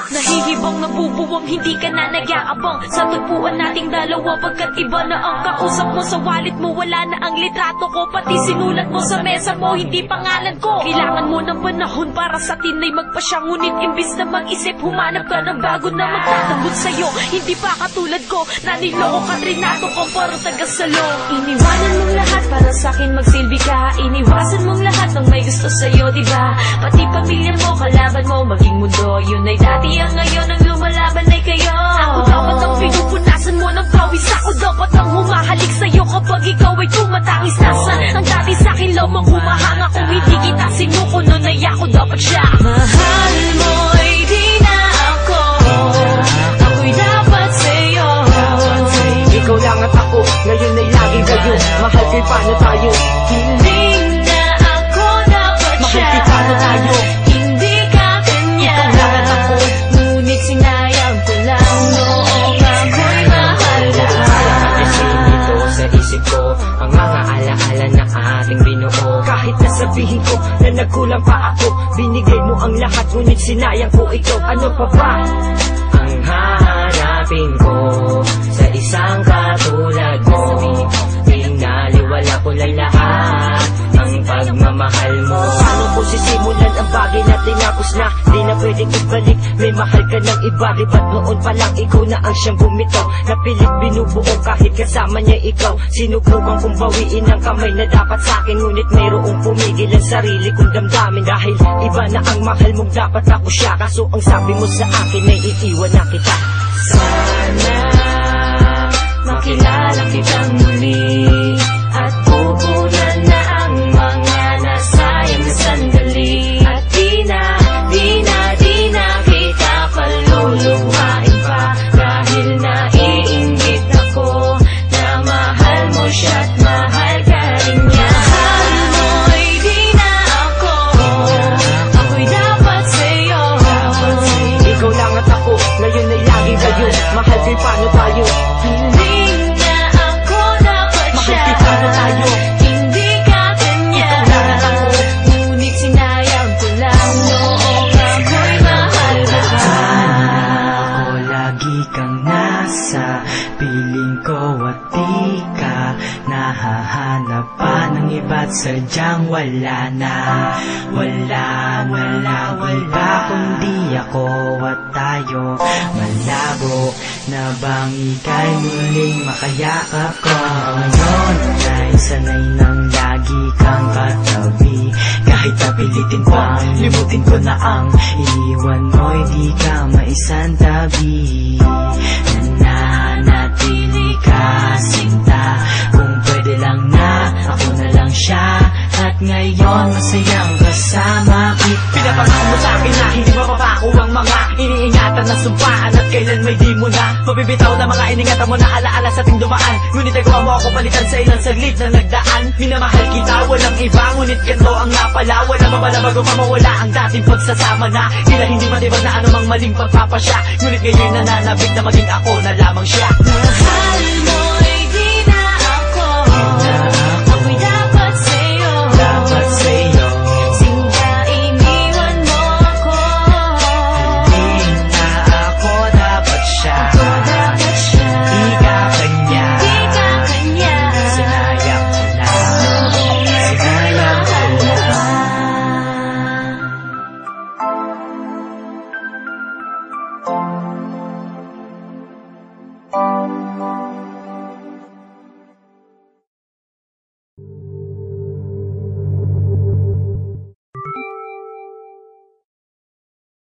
Nahihibang nabubuwang, hindi ka na nagyakabang sa tagpuan nating dalawa, pagkat iba na ang kausap mo. Sa wallet mo wala na ang litrato ko, pati sinulat mo sa mesa mo hindi pangalan ko. Kailangan mo ng panahon para sa tinay magpasya, ngunit imbis na mag-isip humanap ka ng bago na magtatanggol sa'yo. Hindi pa katulad ko na niloko ka, trinato ko parang tagasalo. Iniwanan mong lahat para sa'kin magsilbi ka, iniwasan mong lahat ng may gusto sa'yo, diba? Pati pamilya mo, kalaban mo, maging mundo. Yun ay dati, ang ngayon ang lumalaban ay kayo. Ako dapat ang pinupunasan mo ng pawis, ako dapat ang humahalik sa'yo kapag ikaw ay tumatangis. Nasaan ang dati sa'kin, lamang humahanga kung hindi kita sinuko, nun ay ako dapat siya. Mahal mo ay di na ako, ako'y dapat sa'yo. Ikaw lang at ako, ngayon ay laging kayo. Mahal ko'y paano tayo? Hindi na ako dapat siya. Mahal ko'y paano tayo? Hindi ka kanya. Ikaw lang at ako, ngunit sinayang ko lang noong ako'y mahal ka. Nakagising dito sa isip ko ang mga alaala na ating binuo. Kahit nasabihin ko na nagkulang pa ako, binigay mo ang lahat ngunit sinayang ko ito. Ano pa ba ang hahanapin ko sa isang katulad mo? Pinaliwala ko lang lahat ang pagmamahal mo. Paano ko sisimulan ang bagay na tinapos na di na pwedeng ibalik? May mahal ka ng iba, diba't noon pa lang ikaw na ang siyang bumitaw. Napilit binubuo kahit kasama niya ikaw. Sinubukan kong bawiin ang kamay na dapat sa'kin, ngunit mayroong pumigil ang sarili kong damdamin. Dahil iba na ang mahal mong dapat ako siya, kaso ang sabi mo sa akin ay iiwan na kita. Sana makilala kitang muli at pupunan na ang mga nasayang na sandali. At di na kita paluluhain pa, dahil naiinggit ako na mahal mo siya at mahal ka rin niya. Mahal mo ay di na ako, ako'y dapat sa'yo. Ikaw lang at ako, ngayon ay laging kayo. Mahal ko'y paano tayo? Hindi na ako dapat siya. Mahal ko'y paano tayo? Hindi ka kanya. Ngunit sinayang ko lang noong ako'y mahal ka. Ako lagi kang nasa piling ko at di ka nahahanap pa ng iba't sadyang wala na. Walang iba kundi ako at tayo. Malabo na bang ika'y muling makayakap ko? Ngayon ay sanay nang lagi kang katabi. Kahit napilitin pang limutin ko na ang iniwan mo'y di ka maisantabi. Nananatili ka sinta, kung pwede lang na ako na lang siya. At ngayon masayang kasama kita. Pinapangako mo sa'kin na hindi mapapako ang mga iniingatan na sumpaan, at kailan may di mo na mabibitaw na mga iningatan mo na alaala sa ating dumaan. Ngunit nagawa mo ako palitan sa ilang saglit na nagdaan. Minamahal kita, walang iba, ngunit ganito ang napala. Wala mabala bago mamawala ang dating pagsasama na tila hindi matibag na anumang maling pagpapasya. Ngunit ngayon nananabik na maging ako na lamang siya.